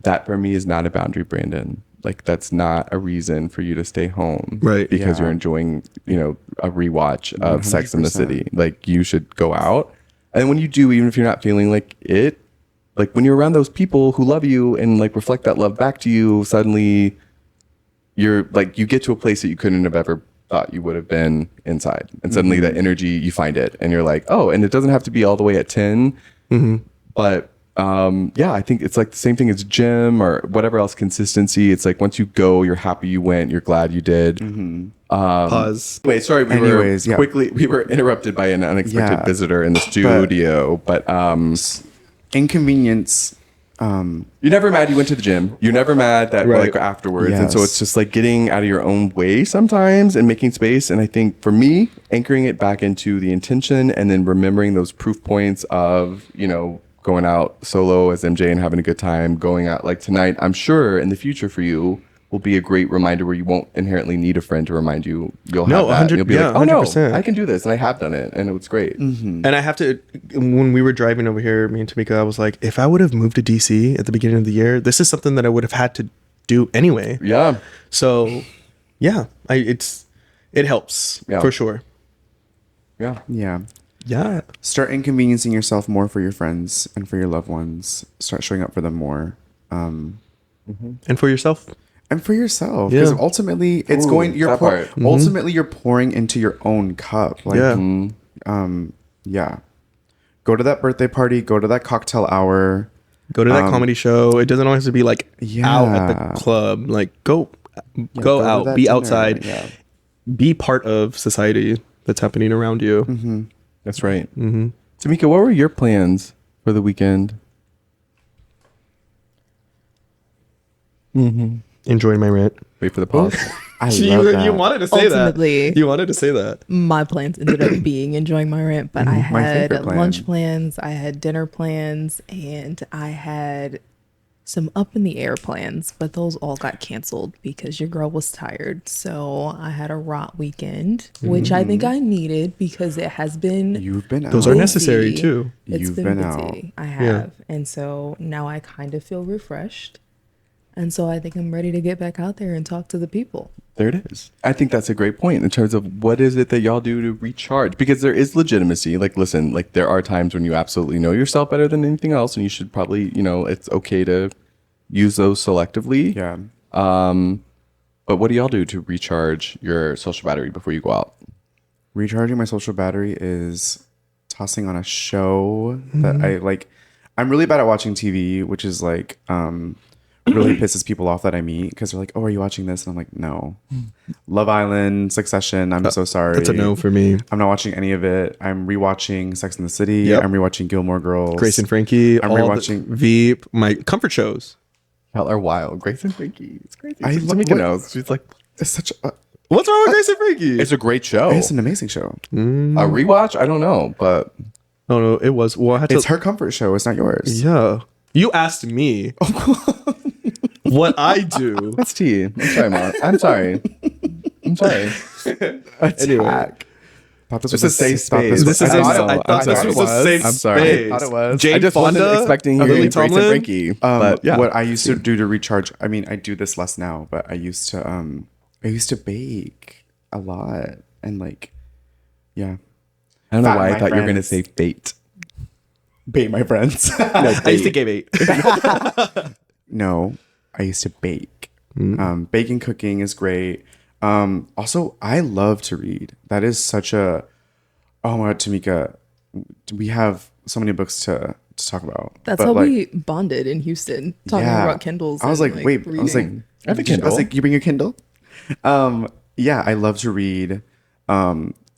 that for me is not a boundary, Brandon. Like, that's not a reason for you to stay home, Right. Because Yeah. you're enjoying, a rewatch of Sex in the 100%. City. Like, you should go out, and when you do, even if you're not feeling like it, like when you're around those people who love you and like reflect that love back to you, suddenly you're like, you get to a place that you couldn't have ever thought you would have been inside. And suddenly that energy, you find it and you're like, oh, and it doesn't have to be all the way at 10. But yeah, I think it's like the same thing as gym or whatever else, consistency. It's like once you go, you're happy you went, you're glad you did. Pause. Wait, sorry, we were interrupted by an unexpected Yeah. visitor in the studio, but Inconvenience. you're never mad you went to the gym. You're never mad that Right. like afterwards. And so Yes. it's just like getting out of your own way sometimes and making space. And I think for me, anchoring it back into the intention and then remembering those proof points of, going out solo as MJ and having a good time, going out like tonight, I'm sure in the future for you will be a great reminder where you won't inherently need a friend to remind you. You'll No, have that. 100 You'll be yeah, like, oh no, 100%. I can do this. And I have done it. And it was great. And I have to, when we were driving over here, me and Tamika, I was like, if I would have moved to DC at the beginning of the year, this is something that I would have had to do anyway. Yeah. So, yeah, it helps Yeah. for sure. Yeah. Yeah. Yeah. Start inconveniencing yourself more for your friends and for your loved ones. Start showing up for them more. And for yourself. And for yourself. Because Yeah. ultimately it's Ooh, going that part. ultimately you're pouring into your own cup. Like Yeah. yeah. Go to that birthday party, go to that cocktail hour. Go to that comedy show. It doesn't always have to be like out at Yeah. the club. Like go go to out, that be dinner, outside, yeah. be part of society that's happening around you. That's right. Tamika, what were your plans for the weekend? Enjoying my rant. Wait for the pause. I love that. You wanted to say Ultimately- that. You wanted to say that. My plans ended up being enjoying my rent, but I My had favorite plan. lunch plans, I had dinner plans, and I had some up in the air plans, but those all got canceled because your girl was tired. So I had a rot weekend, which I think I needed because it has been You've been out. Those are busy. necessary too. It's You've been been out. busy. I have. And so now I kind of feel refreshed. And so I think I'm ready to get back out there and talk to the people. There it is. I think that's a great point in terms of what is it that y'all do to recharge? Because there is legitimacy. Like, listen, like there are times when you absolutely know yourself better than anything else, and you should probably, it's okay to use those selectively. Yeah. But what do y'all do to recharge your social battery before you go out? Recharging my social battery is tossing on a show that I like. I'm really bad at watching TV, which is like really pisses people off that I meet because they're like, "Oh, are you watching this?" And I'm like, "No." Love Island, Succession. I'm so sorry. That's a no for me. I'm not watching any of it. I'm rewatching Sex and the City. Yep. I'm rewatching Gilmore Girls. Grace and Frankie. I'm all rewatching- Veep. My comfort shows. Y'all are wild. Grace and Frankie. It's crazy. I love- Tamika what- knows. She's like, It's such a. What's wrong with Grace and Frankie? it's a great show. It's an amazing show. A rewatch? I don't know, but Oh no, it was. Well, I had to. It's her comfort show. It's not yours. Yeah. You asked me what I do. that's tea. I'm sorry, Mom. I'm sorry. I'm sorry. Attack. Thought this It's was a safe thought space. This I is thought a, so. I thought this I'm was sorry. a safe I'm sorry. space. I thought it was. Jane I just Fonda, wasn't expecting you to Lily Grace and Tomlin. Frankie. But yeah. What I used to do to recharge, I mean, I do this less now, but I used to bake a lot and like, yeah, I don't know Fat why I my thought you were going to friends. say fate. bake my friends. I used to give 8. No, I used to bake. Baking, cooking is great. Also, I love to read. That is such a, oh my God, Tamika, we have so many books to talk about. That's But, how like, we bonded in Houston, talking yeah. about Kindles. I was and, like, wait, I was like, reading. I have a I Kindle. was like, you bring your Kindle? Yeah, I love to read.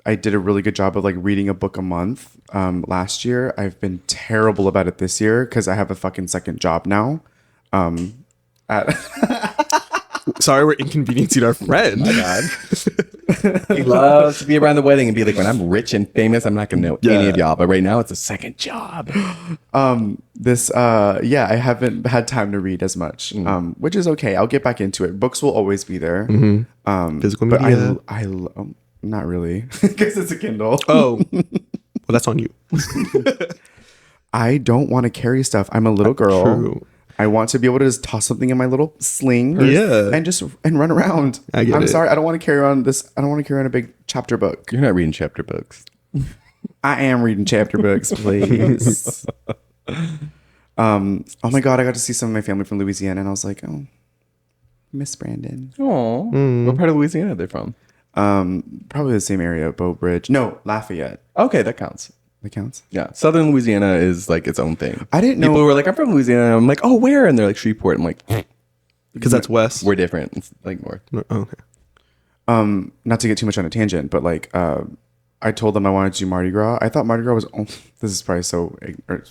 I did a really good job of like reading a book a month last year. I've been terrible about it this year because I have a fucking second job now. Sorry, we're inconveniencing our friend. He loves to be around the wedding and be like, when I'm rich and famous, I'm not going to know any of y'all. But right now, it's a second job. I haven't had time to read as much, which is okay. I'll get back into it. Books will always be there. Physical But media. not really because it's a Kindle. Oh, well, that's on you. I don't want to carry stuff. I'm a little girl. True. I want to be able to just toss something in my little sling, Yeah. and run around. I get I'm it. sorry, I don't want to carry around this. I don't want to carry on a big chapter book. You're not reading chapter books. I am reading chapter books, please. Oh my God, I got to see some of my family from Louisiana, and I was like, oh, Miss Brandon. Oh, what part of Louisiana are they from? Probably the same area, Bow Bridge. No, Lafayette. Okay, that counts. That counts. Yeah, Southern Louisiana is like its own thing. I didn't know. People were like, I'm from Louisiana. And I'm like, oh, where? And they're like, Shreveport. I'm like, Because that's west. we're different. It's like north. Oh, okay. Not to get too much on a tangent, but like, I told them I wanted to do Mardi Gras. I thought Mardi Gras was only, this is probably it's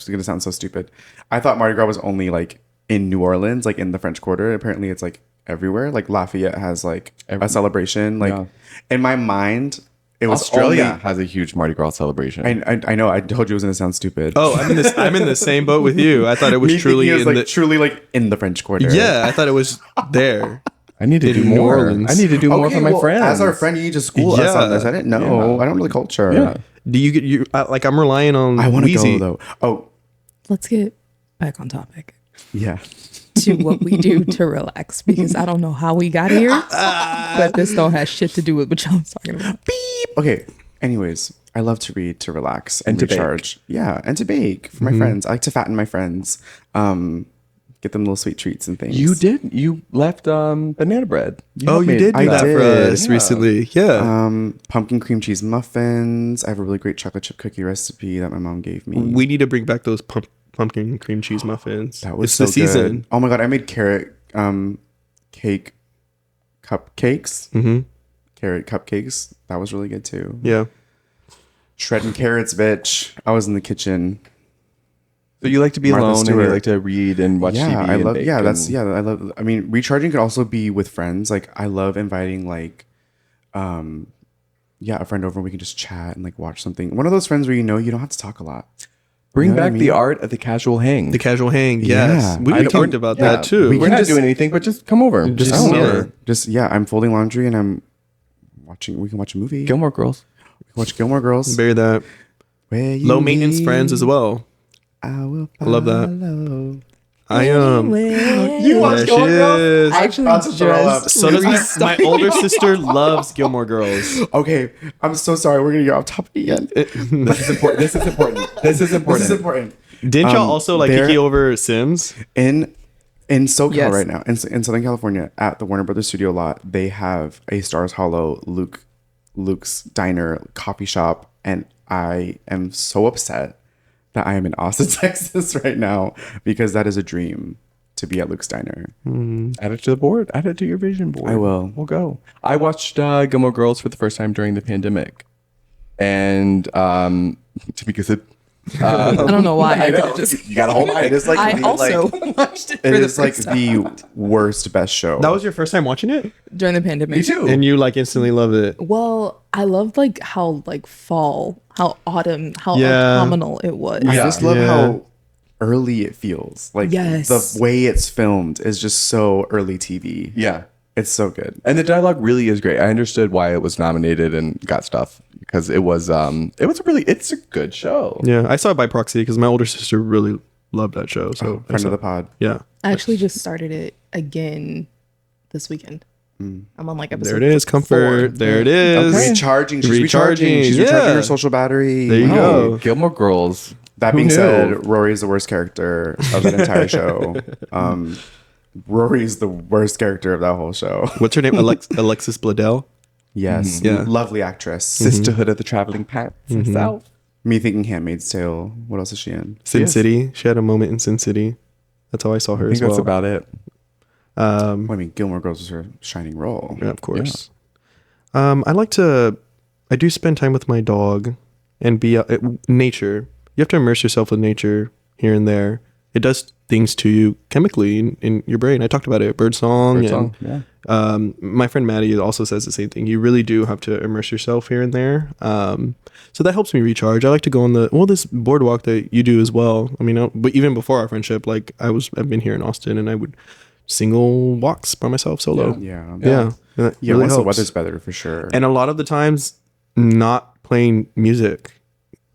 going to sound so stupid. I thought Mardi Gras was only like in New Orleans, like in the French Quarter. Apparently it's like everywhere. Like Lafayette has like a celebration. Like Yeah. in my mind, it was Australia only, has a huge Mardi Gras celebration. I know. I told you it was going to sound stupid. Oh, I'm in the same boat with you. I thought it was Me truly thinking it was in like the. truly like in the French Quarter. Yeah, I thought it was there. I need to in do New more. Orleans. I need to do more for my well, friends. As our friend, you need to school us on this. I didn't know. Yeah. I don't know the culture. Yeah. Do you get you like? I'm relying on. I want to Wheezy. go though. Oh, Let's get back on topic yeah. to what we do to relax, because I don't know how we got here, but this don't have shit to do with what y'all was talking about. Okay. Anyways, I love to read to relax and to bake. recharge. Yeah, and to bake for my friends. I like to fatten my friends. Get them little sweet treats and things. You did. You left banana bread. Oh, you did do I that for did. us recently. Yeah. Pumpkin cream cheese muffins. I have a really great chocolate chip cookie recipe that my mom gave me. We need to bring back those pumpkin cream cheese muffins. That was it's so the season. good. Oh my God, I made carrot cake cupcakes. Mm-hmm. Carrot cupcakes. That was really good too. Yeah. Shredding carrots, bitch. I was in the kitchen. So you like to be Martha alone and Stewart. you like to read and watch Yeah, TV. I and love. bake Yeah, that's and- yeah. I love. I mean, recharging could also be with friends. Like I love inviting like, yeah, a friend over and we can just chat and like watch something. One of those friends where you know you don't have to talk a lot. Bring You know what back I the mean? art of the casual hang. The casual hang. Yes. Yeah. We I don't- talked about yeah, that too. We're can not just- doing anything, but just come over. Just- I don't know. yeah. Just yeah, I'm folding laundry and I'm watching. We can watch a movie. Gilmore Girls. We can watch Gilmore Girls. Bury that. Where you Low maintenance lead, friends as well. I will I love that. follow. I You watch Gilmore Girls? I actually about to throw up. just So does my restarted older sister loves Gilmore Girls. Okay, I'm so sorry. We're gonna get off topic again. This is important. This is important. This is important. This is important. Didn't y'all also like there- Kiki over Sims? In SoCal Yes. right now, in Southern California, at the Warner Brothers studio lot, they have a Stars Hollow Luke's Diner coffee shop, and I am so upset that I am in Austin, Texas right now because that is a dream to be at Luke's Diner. Add it to the board. Add it to your vision board. I will. We'll go. I watched Gilmore Girls for the first time during the pandemic, and Tamika said, I don't know why. "I know just you got a whole mind." It is like I the, also like, watched it for it the is like first time the worst best show. That was your first time watching it? during the pandemic. Me too. And you like instantly loved it. Well, I loved like how like fall, how autumn, how Yeah. autumnal it was. I Yeah. just love Yeah. how early it feels. Like Yes. the way it's filmed is just so early TV. Yeah. It's so good. And the dialogue really is great. I understood why it was nominated and got stuff because it's a good show. Yeah, I saw it by proxy because my older sister really loved that show. So I Friend saw- of the pod. yeah, I actually just started it again this weekend. I'm on like episode. there it is. Comfort. 4. There it is. Okay. Recharging. She's Recharging, recharging. She's yeah. recharging her social battery. There you Oh, go. Gilmore Girls. That Who being knew? said, Rory is the worst character of that entire show. Rory's the worst character of that whole show. What's her name? Alexis Bledel. Yes. Yeah. Lovely actress. Sisterhood of the Traveling Pants herself. Me thinking Handmaid's Tale. What else is she in? Sin Yes. City. She had a moment in Sin City. That's how I saw her I as think well. that's about it. Well, I mean, Gilmore Girls was her shining role. Yeah, of course. I do spend time with my dog and be out nature. You have to immerse yourself with nature here and there. It does things to you chemically in your brain. I talked about it. Birdsong. Birdsong, And, yeah. my friend Maddie also says the same thing. You really do have to immerse yourself here and there. So that helps me recharge. I like to go on this boardwalk that you do as well. I mean, but even before our friendship, like I've been here in Austin and I would single walks by myself solo. Yeah. Yeah. That Yeah, really once the helps. weather's better for sure. And a lot of the times not playing music.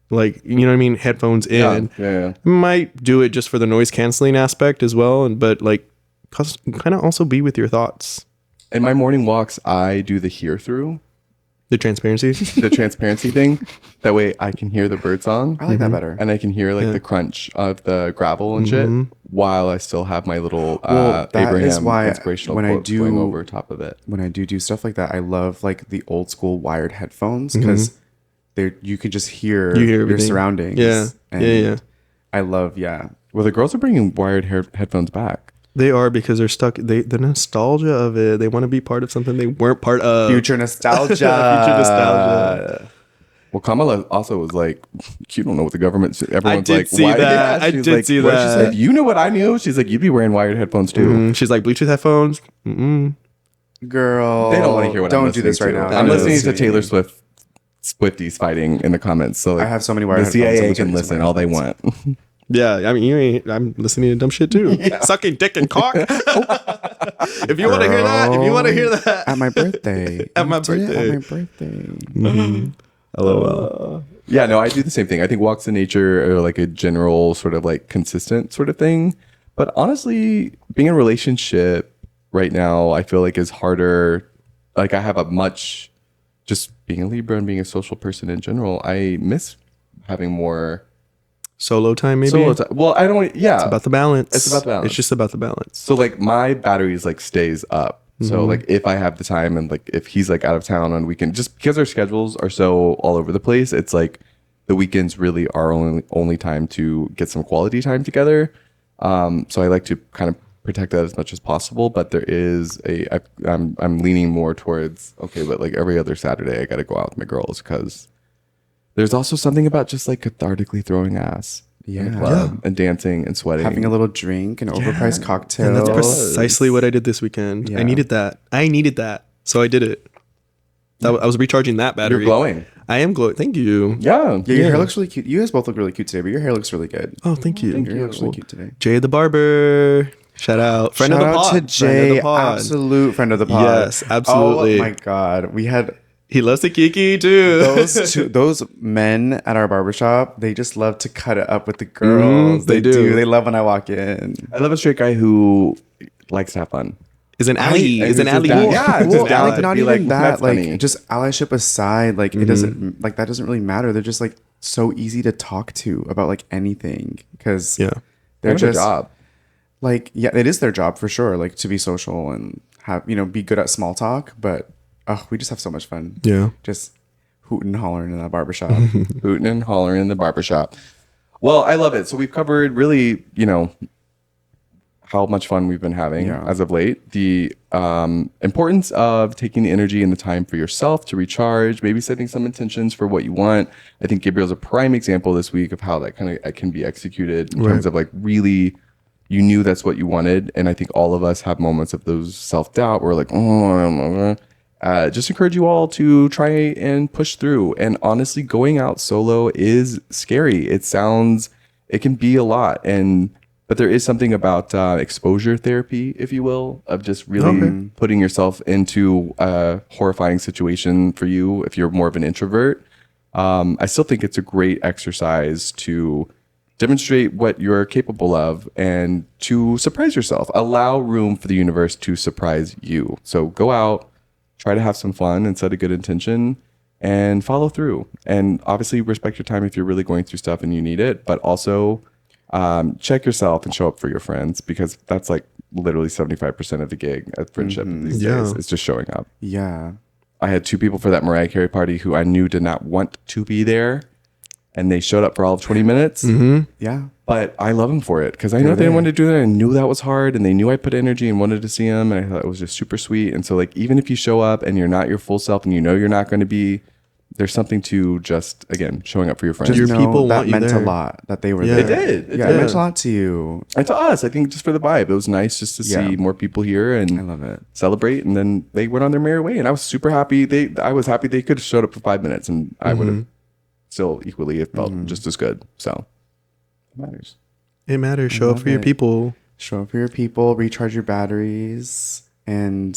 Like, you know what I mean? Headphones in. Yeah. Might do it just for the noise canceling aspect as well. But like kind of also be with your thoughts. In my morning walks, I do the hear through, The transparency. the transparency thing. That way I can hear the bird song I like that better. and I can hear like the crunch of the gravel and shit while I still have my little Well, that Abraham is why inspirational when I quotes going do- over top of it. When I do stuff like that, I love like the old school wired headphones because you can just hear, You hear your everything. surroundings. Yeah. And Yeah. I love, yeah. Well, the girls are bringing wired headphones back. They are because they're stuck. The nostalgia of it. They want to be part of something they weren't part of. Future nostalgia. Future nostalgia. Well, Kamala also was like, "You don't know what the government." Everyone's did like, see "Why?" that. I she's did like, see what she that. said, "You know what I knew?" She's like, "You'd be wearing wired headphones too." She's like Bluetooth headphones. Girl. They don't want to hear what I'm Don't do this right listening now. to. I'm know. listening to Taylor Swift Swifties fighting in the comments. So like, I have so many wired the headphones. CIA I'm can listening to listen wired all they headphones. want. Yeah, I mean, I'm listening to dumb shit too. Sucking dick and cock. If you want to hear that, At my birthday. At my You did it birthday. At my birthday. LOL. Yeah, no, I do the same thing. I think walks in nature are like a general sort of like consistent sort of thing. But honestly, being in a relationship right now, I feel like is harder. Like I have a much, just being a Libra and being a social person in general, I miss having more Solo time, maybe. solo time. Well, I don't, yeah. It's about the balance. It's about the balance. It's just about the balance. So like my batteries like stays up. So like if I have the time and like if he's like out of town on weekend, just because our schedules are so all over the place, it's like the weekends really are only time to get some quality time together. So I like to kind of protect that as much as possible. But there is I'm leaning more towards okay, but like every other Saturday I got to go out with my girls because there's also something about just like cathartically throwing ass. in the Yeah. club and dancing and sweating. Having a little drink, an overpriced cocktail. And that's precisely what I did this weekend. Yeah. I needed that. So I did it. I was recharging that You're battery. glowing. I am glowing. Thank you. Yeah. Yeah, your hair looks really cute. You guys both look really cute today, but your hair looks really good. Oh, thank you. Your hair looks really cute today. Jay the barber. Shout out. Friend Shout of the out pod. to Friend of Jay, the pod. absolute friend of the pod. Yes, absolutely. Oh my god, we had He loves the kiki too. those men at our barbershop. They just love to cut it up with the girls. they do. They love when I walk in. I love a straight guy who likes to have fun. Is an alley. Is an alley. Yeah, it's Well, just alley. like, not Be even like, that. that's Like, funny. just allyship aside, like it doesn't like that doesn't really matter. They're just like so easy to talk to about like anything because Yeah. they're Kind of a just job. like it is their job for sure. Like to be social and have be good at small talk. But we just have so much fun. Yeah. Just hooting and hollering in that barbershop. Hooting and hollering in the barbershop. Well, I love it. So we've covered really, how much fun we've been having as of late. The importance of taking the energy and the time for yourself to recharge, maybe setting some intentions for what you want. I think Gabriel's a prime example this week of how that kind of can be executed in terms of like really you knew that's what you wanted. And I think all of us have moments of those self-doubt where like, just encourage you all to try and push through. And honestly, going out solo is scary. It can be a lot. But there is something about exposure therapy, if you will, of just really putting yourself into a horrifying situation for you if you're more of an introvert. I still think it's a great exercise to demonstrate what you're capable of and to surprise yourself. Allow room for the universe to surprise you. So go out, try to have some fun and set a good intention and follow through. And obviously respect your time if you're really going through stuff and you need it, but also check yourself and show up for your friends because that's like literally 75% of the gig at friendship these days. It's just showing up. Yeah. I had 2 people for that Mariah Carey party who I knew did not want to be there, and they showed up for all of 20 minutes. Yeah. But I love them for it because I know they didn't want to do that. I knew that was hard, and they knew I put energy and wanted to see them, and I thought it was just super sweet. And so, like, even if you show up and you're not your full self, and you know you're not going to be, there's something to just again showing up for your friends. Just Your know people that want you meant there. a lot that they were Yeah. there. It did. It It did. meant a lot to you. And to us, I think just for the vibe, it was nice just to see Yeah. more people here and I love it. celebrate. And then they went on their merry way, and I was super happy. I was happy they could have showed up for 5 minutes, and I would have still equally it felt just as good. So it matters. It matters. Show up love for your it. people. Show up for your people, recharge your batteries, and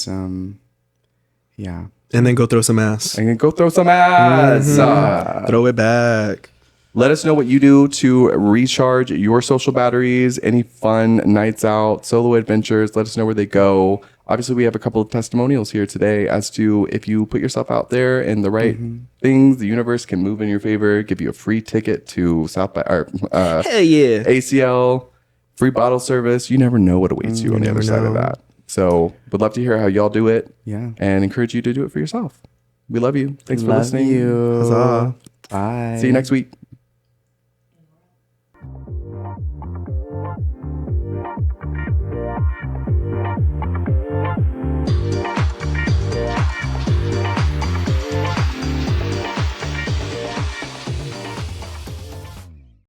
yeah. And then go throw some ass. And then go throw some ass. Throw it back. Let us know what you do to recharge your social batteries. Any fun nights out, solo adventures. Let us know where they go. Obviously, we have a couple of testimonials here today as to if you put yourself out there in the right things, the universe can move in your favor, give you a free ticket to South by Hell yeah. ACL, free bottle service. You never know what awaits you on the other side of that. So would love to hear how y'all do it. Yeah. And encourage you to do it for yourself. We love you. Thanks for Love listening. you. Huzzah. Bye. See you next week.